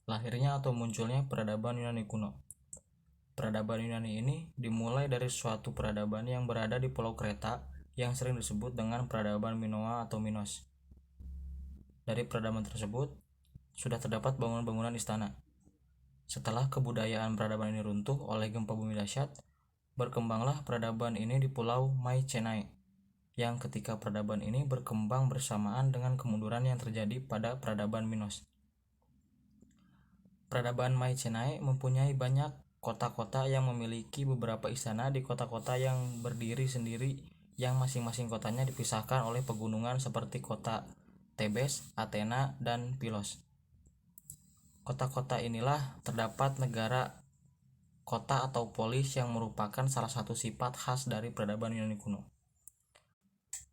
lahirnya atau munculnya peradaban Yunani kuno. Peradaban Yunani ini dimulai dari suatu peradaban yang berada di Pulau Kreta yang sering disebut dengan peradaban Minoa atau Minos. Dari peradaban tersebut sudah terdapat bangunan-bangunan istana. Setelah kebudayaan peradaban ini runtuh oleh gempa bumi dahsyat, berkembanglah peradaban ini di Pulau Mycenae, yang ketika peradaban ini berkembang bersamaan dengan kemunduran yang terjadi pada peradaban Minos. Peradaban Mycenae mempunyai banyak kota-kota yang memiliki beberapa istana di kota-kota yang berdiri sendiri, yang masing-masing kotanya dipisahkan oleh pegunungan seperti kota Tebes, Athena, dan Pilos. Kota-kota inilah terdapat negara kota atau polis yang merupakan salah satu sifat khas dari peradaban Yunani kuno.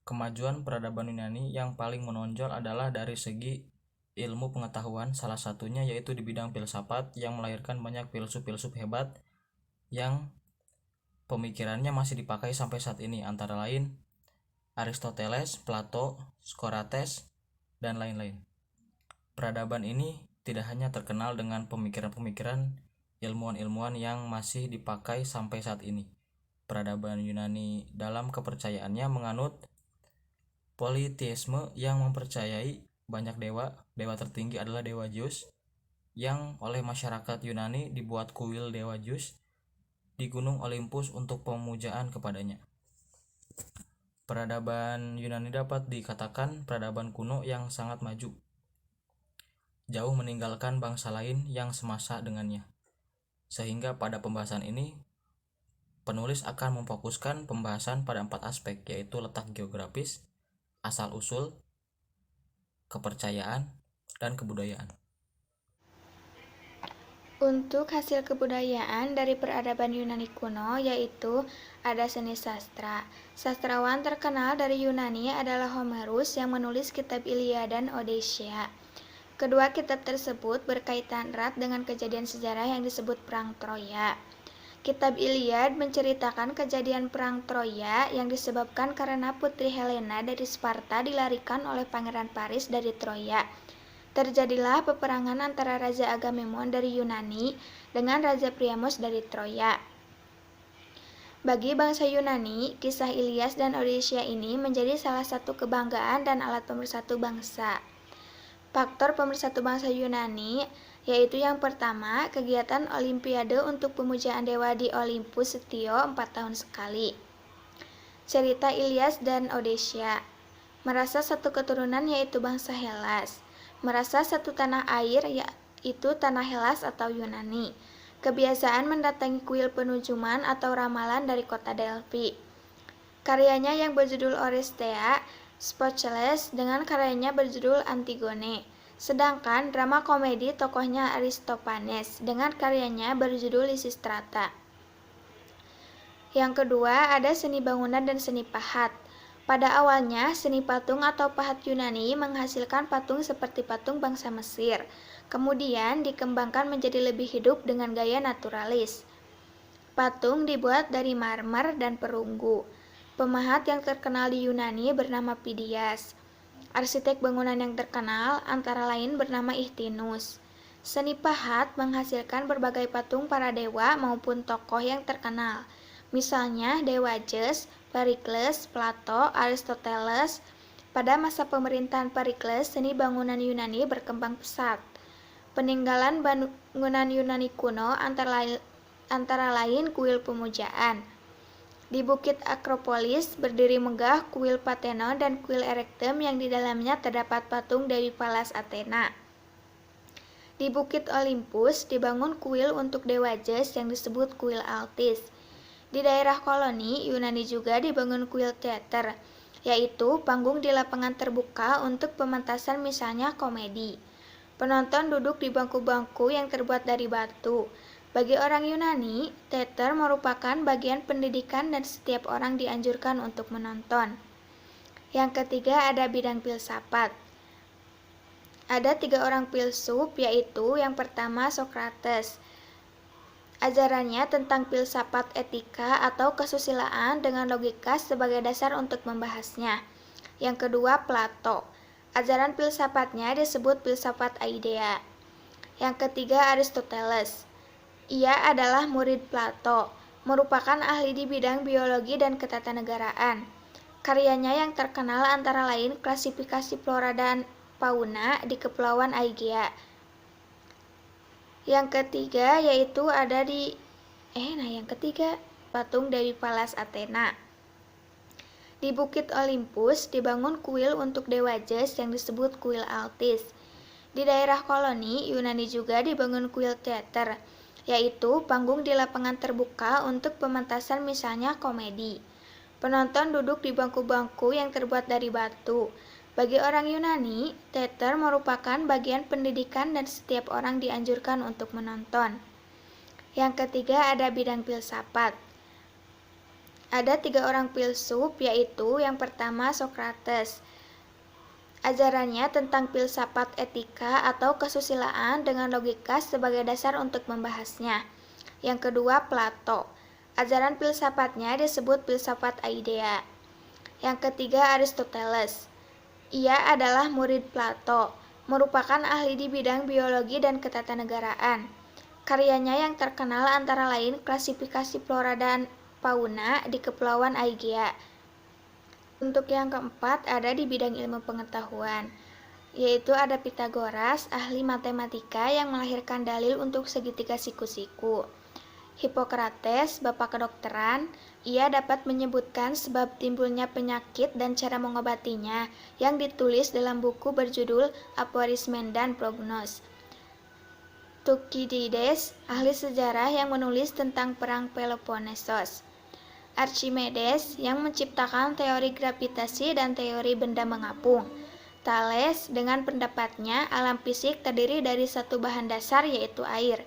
Kemajuan peradaban Yunani yang paling menonjol adalah dari segi ilmu pengetahuan, salah satunya yaitu di bidang filsafat yang melahirkan banyak filsuf-filsuf hebat yang pemikirannya masih dipakai sampai saat ini, antara lain Aristoteles, Plato, Socrates, dan lain-lain. Peradaban ini tidak hanya terkenal dengan pemikiran-pemikiran ilmuwan-ilmuwan yang masih dipakai sampai saat ini. Peradaban Yunani dalam kepercayaannya menganut politeisme yang mempercayai banyak dewa. Dewa tertinggi adalah dewa Zeus, yang oleh masyarakat Yunani dibuat kuil dewa Zeus di Gunung Olympus untuk pemujaan kepadanya. Peradaban Yunani dapat dikatakan peradaban kuno yang sangat maju, jauh meninggalkan bangsa lain yang semasa dengannya. Sehingga pada pembahasan ini, penulis akan memfokuskan pembahasan pada 4 aspek, yaitu letak geografis, asal-usul, kepercayaan, dan kebudayaan. Untuk hasil kebudayaan dari peradaban Yunani kuno yaitu ada seni sastra. Sastrawan terkenal dari Yunani adalah Homerus yang menulis kitab Iliad dan Odyssea. Kedua kitab tersebut berkaitan erat dengan kejadian sejarah yang disebut Perang Troya. Kitab Iliad menceritakan kejadian Perang Troya yang disebabkan karena Putri Helena dari Sparta dilarikan oleh Pangeran Paris dari Troya. Terjadilah peperangan antara Raja Agamemnon dari Yunani dengan Raja Priamos dari Troya. Bagi bangsa Yunani, kisah Ilyas dan Odyssea ini menjadi salah satu kebanggaan dan alat pemersatu bangsa. Faktor pemersatu bangsa Yunani yaitu yang pertama, kegiatan Olimpiade untuk pemujaan dewa di Olympus Setio 4 tahun sekali. Cerita Ilyas dan Odyssea. Merasa satu keturunan yaitu bangsa Hellas. Merasa satu tanah air yaitu tanah Hellas atau Yunani. Kebiasaan mendatangi kuil penujuman atau ramalan dari kota Delphi. Karyanya yang berjudul Orestea, Sophocles dengan karyanya berjudul Antigone. Sedangkan drama komedi tokohnya Aristophanes dengan karyanya berjudul Lysistrata. Yang kedua ada seni bangunan dan seni pahat. Pada awalnya, seni patung atau pahat Yunani menghasilkan patung seperti patung bangsa Mesir. Kemudian dikembangkan menjadi lebih hidup dengan gaya naturalis. Patung dibuat dari marmer dan perunggu. Pemahat yang terkenal di Yunani bernama Phidias. Arsitek bangunan yang terkenal antara lain bernama Ichthynus. Seni pahat menghasilkan berbagai patung para dewa maupun tokoh yang terkenal. Misalnya Dewa Zeus, Perikles, Plato, Aristoteles. Pada masa pemerintahan Perikles, seni bangunan Yunani berkembang pesat. Peninggalan bangunan Yunani kuno antara lain kuil pemujaan. Di Bukit Akropolis berdiri megah kuil Parthenon dan kuil Erechteum yang di dalamnya terdapat patung Dewi Pallas Athena. Di Bukit Olympus dibangun kuil untuk Dewa Zeus yang disebut kuil Altis. Di daerah koloni Yunani juga dibangun kuil teater, yaitu panggung di lapangan terbuka untuk pementasan misalnya komedi. Penonton duduk di bangku-bangku yang terbuat dari batu. Bagi orang Yunani, teater merupakan bagian pendidikan dan setiap orang dianjurkan untuk menonton. Yang ketiga ada bidang filsafat. Ada 3 orang filsuf, yaitu yang pertama Socrates. Ajarannya tentang filsafat etika atau kesusilaan dengan logika sebagai dasar untuk membahasnya. Yang kedua Plato. Ajaran filsafatnya disebut filsafat Aidea. Yang ketiga Aristoteles. Ia adalah murid Plato, merupakan ahli di bidang biologi dan ketatanegaraan. Karyanya yang terkenal antara lain klasifikasi flora dan fauna di Kepulauan Aegea. Yang ketiga yaitu ada di patung Dewi Pallas Athena. Di Bukit Olympus dibangun kuil untuk dewa Zeus yang disebut kuil Altis. Di daerah koloni Yunani juga dibangun kuil teater, yaitu panggung di lapangan terbuka untuk pementasan misalnya komedi. Penonton duduk di bangku-bangku yang terbuat dari batu. Bagi orang Yunani, teater merupakan bagian pendidikan dan setiap orang dianjurkan untuk menonton. Yang ketiga ada bidang filsafat. Ada 3 orang filsuf, yaitu yang pertama Socrates. Ajarannya tentang filsafat etika atau kesusilaan dengan logika sebagai dasar untuk membahasnya. Yang kedua Plato. Ajaran filsafatnya disebut filsafat Aidea. Yang ketiga Aristoteles. Ia adalah murid Plato, merupakan ahli di bidang biologi dan ketatanegaraan. Karyanya yang terkenal antara lain klasifikasi flora dan fauna di Kepulauan Aegea. Untuk yang keempat ada di bidang ilmu pengetahuan, yaitu ada Pythagoras, ahli matematika yang melahirkan dalil untuk segitiga siku-siku. Hippocrates, bapak kedokteran, ia dapat menyebutkan sebab timbulnya penyakit dan cara mengobatinya yang ditulis dalam buku berjudul Aforismen dan Prognos. Thucydides, ahli sejarah yang menulis tentang perang Peloponnesos. Archimedes yang menciptakan teori gravitasi dan teori benda mengapung. Thales dengan pendapatnya alam fisik terdiri dari satu bahan dasar yaitu air.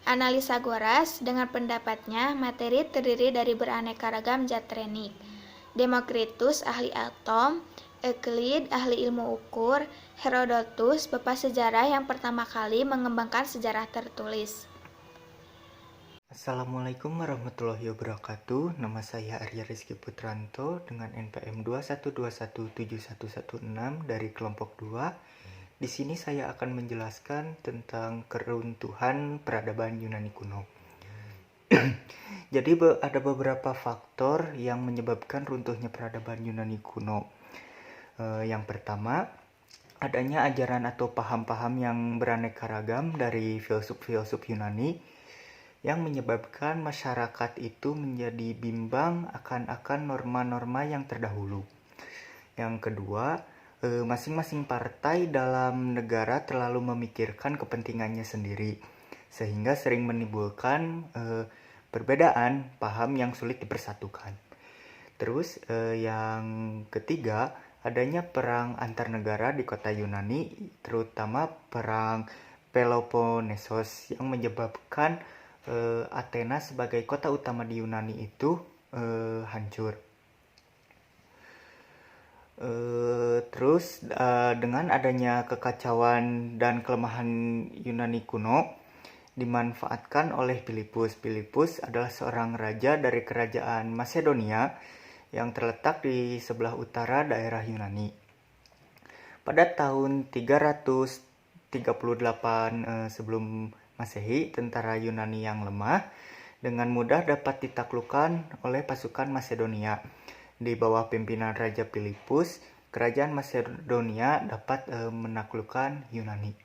Anaxagoras dengan pendapatnya materi terdiri dari beraneka ragam zat renik. Demokritus ahli atom, Euclid ahli ilmu ukur, Herodotus bapak sejarah yang pertama kali mengembangkan sejarah tertulis. Assalamualaikum warahmatullahi wabarakatuh. Nama saya Arya Rizky Putranto dengan NPM 212171116 dari kelompok 2. Di sini saya akan menjelaskan tentang keruntuhan peradaban Yunani kuno. Jadi ada beberapa faktor yang menyebabkan runtuhnya peradaban Yunani kuno. Yang pertama, adanya ajaran atau paham-paham yang beraneka ragam dari filsuf-filsuf Yunani yang menyebabkan masyarakat itu menjadi bimbang akan norma-norma yang terdahulu. Yang kedua, masing-masing partai dalam negara terlalu memikirkan kepentingannya sendiri, sehingga sering menimbulkan perbedaan paham yang sulit dipersatukan. Terus yang ketiga, adanya perang antar negara di kota Yunani, terutama perang Peloponnesos yang menyebabkan Athena sebagai kota utama di Yunani itu hancur. Terus dengan adanya kekacauan dan kelemahan Yunani kuno dimanfaatkan oleh Filipus. Filipus adalah seorang raja dari kerajaan Macedonia yang terletak di sebelah utara daerah Yunani. Pada tahun 338 sebelum Masehi, tentara Yunani yang lemah dengan mudah dapat ditaklukkan oleh pasukan Macedonia. Di bawah pimpinan Raja Filipus, kerajaan Macedonia dapat menaklukkan Yunani.